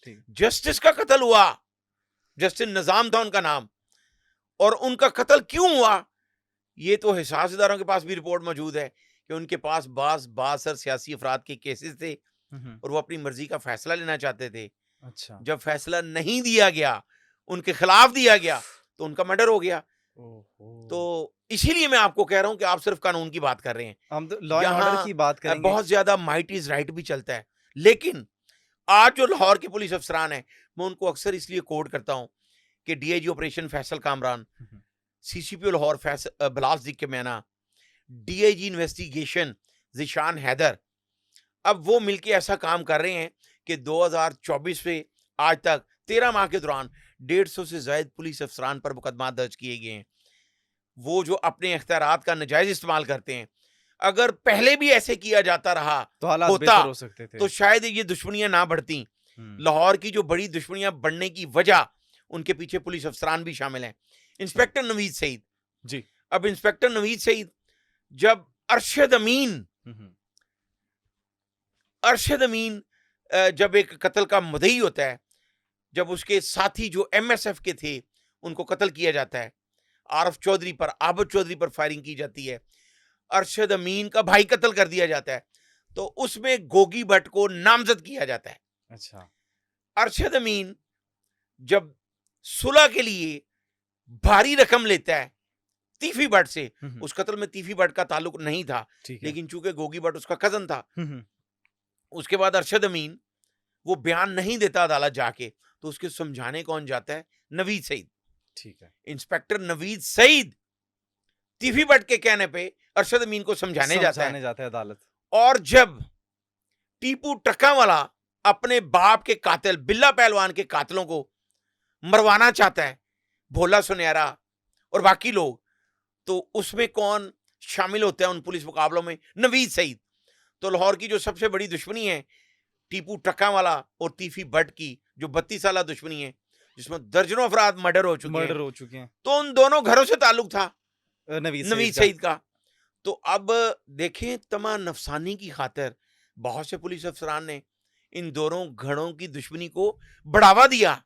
Justice का कत्ल हुआ, जस्टिस निजाम था उनका नाम, और उनका कत्ल क्यों हुआ ये तो हिसास इदारों के पास भी रिपोर्ट मौजूद है कि उनके पास बासर सियासी अफराद के केसेस थे और वो अपनी मर्जी का फैसला लेना चाहते थे। अच्छा। जब फैसला नहीं दिया गया, उनके खिलाफ दिया गया, तो उनका मर्डर हो गया। तो इसीलिए मैं आपको कह रहा हूं कि आप सिर्फ कानून की बात कर रहे हैं, हम तो लॉ एंड ऑर्डर की बात करेंगे। बहुत ज्यादा माइट इज राइट भी चलता है, लेकिन आज जो लाहौर के पुलिस अफसरान है, मैं उनको अक्सर इसलिए कोड करता हूं कि DIG operation Faisal Kamran, CCP Lahore Bilal ज़िक्र मैना, डीआईजी इन्वेस्टिगेशन ज़िशान हैदर, अब वो मिलके ऐसा काम कर रहे हैं कि 2024 से आज तक 13 माह के दौरान 150 से ज्यादा पुलिस अफसरान पर मुकदमा दर्ज किए गए हैं। वो जो अपने इख्तियारात का नाजायज इस्तेमाल करते हैं, अगर पहले भी ऐसे किया जाता रहा तो हालात होता बेहतर हो सकते थे, तो शायद ये दुश्मनियां ना बढ़ती। लाहौर की जो बड़ी दुश्मनियां बढ़ने की वजह, उनके पीछे पुलिस अफसरान भी शामिल हैं। इंस्पेक्टर नवीद सईद जी, अब इंस्पेक्टर नवीद सईद, जब अरशद अमीन जब एक कत्ल का मुद्दई होता है, जब उसके साथी जो एमएसएफ के थे उनको कत्ल किया जाता है, आरफ चौधरी पर, आबद चौधरी पर फायरिंग की जाती है, अरशद अमीन का भाई कत्ल कर दिया जाता है, तो उसमें गोगी भट्ट को नामजद किया जाता है। अच्छा। अरशद अमीन जब सुलह के लिए भारी रकम लेता है तीफी भट्ट से, उस कत्ल में तीफी भट्ट का ताल्लुक नहीं था, लेकिन चूंकि गोगी भट्ट उसका कजन था, उसके बाद अरशद अमीन वो बयान नहीं देता अदालत जाके, तो उसके समझाने कौन जाता है? नवीद सईद। ठीक है। इंस्पेक्टर नवीद सईद तीफी भट्ट के कहने पे अरशद अमीन को समझाने जाता है अदालत। और जब टीपू टक्कावाला अपने बाप के कातिल बिल्ला पहलवान के कातिलों को मरवाना चाहता है, भोला सुनहरा और बाकी लोग, तो उसमें कौन शामिल होता है उन पुलिस मुकाबलों में? नवीद सईद। तो लाहौर की जो सबसे बड़ी दुश्मनी है टीपू टक्कावाला और तीफी भट्ट की, जो 32 साल दुश्मनी है, जिसमें दर्जनों अफराद मर्डर हो चुके हैं, तो उन दोनों घरों से ताल्लुक था नवीद सईद का। तो अब देखें, तमा नफसानी की खातिर बहुत से पुलिस अफसरान ने इन दोनों घरों की दुश्मनी को बढ़ावा दिया।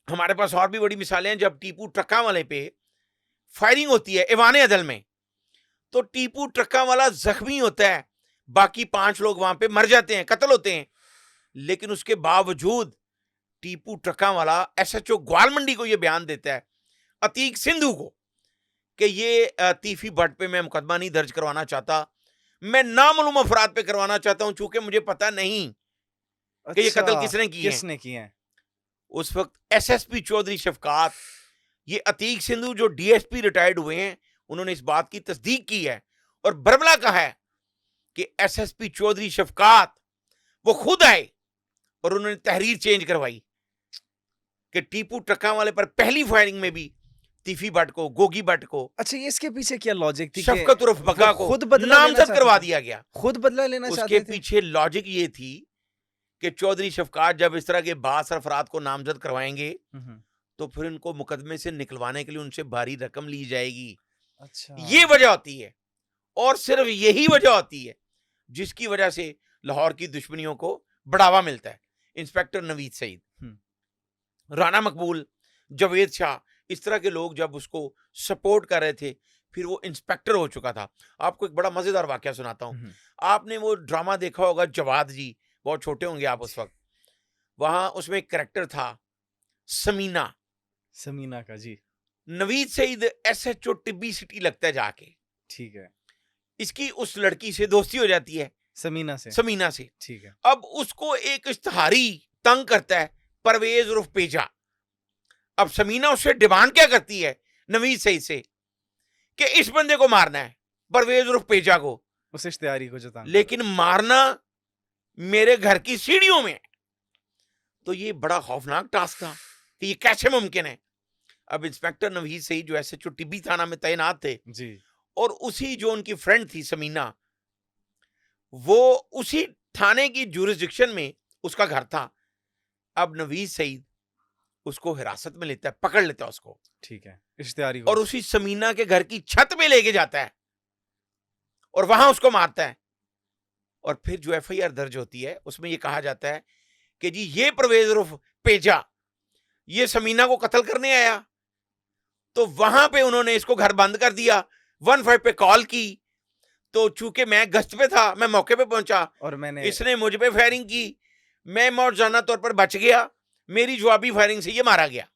हमारे पास और भी बड़ी मिसालें हैं। जब टीपू टक्कावाले पे फायरिंग होती है ऐवान अदल में, तो टीपू टक्कावाला जख्मी होता है, बाकी 5 लोग वहां पे मर जाते हैं, कत्ल होते हैं, लेकिन उसके बावजूद टीपू टक्कावाला एसएचओ ग्वालमंडी को यह बयान देता है, अतीक सिंधु को, कि ये तीफी भट्ट पे मैं मुकदमा नहीं दर्ज करवाना चाहता, मैं नामालूम अफराद पे करवाना चाहता हूं, चूंकि मुझे पता नहीं कि ये कत्ल किसने किए हैं। उस वक्त एसएसपी चौधरी शफकात, ये अतीक सिंधु जो डीएसपी रिटायर्ड हुए हैं, उन्होंने इस बात की तस्दीक की है और बरमला कहा है कि एसएसपी चौधरी शफकात वो खुद आए और उन्होंने तहरीर चेंज करवाई कि टीपू टक्कावाले पर पहली फायरिंग में भी तीफी भट्ट को, गोगी भट्ट को, अच्छा, ये इसके पीछे क्या लॉजिक थी? शफकत उर्फ बका को खुद नामजद करवा दिया गया, खुद बदला लेना चाहते थे। उसके पीछे लॉजिक ये थी कि चौधरी शफकात जब इस तरह के बासर अफराद को नामजद करवाएंगे तो फिर इनको मुकदमे से निकलवाने के लिए उनसे भारी रकम ली जाएगी। अच्छा, ये वजह होती है, और सिर्फ यही वजह होती है जिसकी वजह से लाहौर की दुश्मनियों को बढ़ावा मिलता है। इंस्पेक्टर नवीद सईद, राना मकबूल, जावेद शाह, इस तरह के लोग जब उसको सपोर्ट कर रहे थे, फिर वो इंस्पेक्टर हो चुका था। आपको एक बड़ा मजेदार वाकया सुनाता हूं। आपने वो ड्रामा देखा होगा जवाद जी, बहुत छोटे होंगे आप उस वक्त, वहां उसमें एक कैरेक्टर था समीना का जी। नवीद सईद एसएचओ टिब्बी सिटी लगता है जाके, ठीक है, इसकी उस लड़की से दोस्ती हो जाती है, समीना से, ठीक है। अब उसको एक इश्तहारी तंग करता है, परवेज उर्फ पेजा। अब समीना उससे डिमांड क्या करती है नवीद सईद से कि इस बंदे को मारना है, परवेज उर्फ पेजा को, उस इश्तिहारी को, जो लेकिन मारना मेरे घर की सीढ़ियों में। तो ये बड़ा खौफनाक टास्क था कि ये कैसे मुमकिन है। अब इंस्पेक्टर नवीद सईद जो एसएचओ टिब्बी थाना में तैनात थे जी, और उसी जो उनकी फ्रेंड थी समीना, वो उसी थाने की जुरिस्डिक्शन में उसका घर था। अब नवीद सईद उसको हिरासत में लेता है, पकड़ लेता है उसको, ठीक है, इश्तिहारी को, और उसी समीना के घर की छत पे लेके जाता है और वहां उसको मारता है। और फिर जो एफआईआर दर्ज होती है उसमें ये कहा जाता है कि जी ये परवेज उर्फ पेजा ये समीना को कत्ल करने आया। तो वहां पे उन्होंने इसको घर बंद कर दिया, 15 पे कॉल की, तो चूंकि मैं गश्त पे था, मैं मौके पे पहुंचा और मैंने इसने मुझ पे फायरिंग की, मैं मौजाना तौर पर बच गया, मेरी जवाबी फायरिंग से ये मारा गया।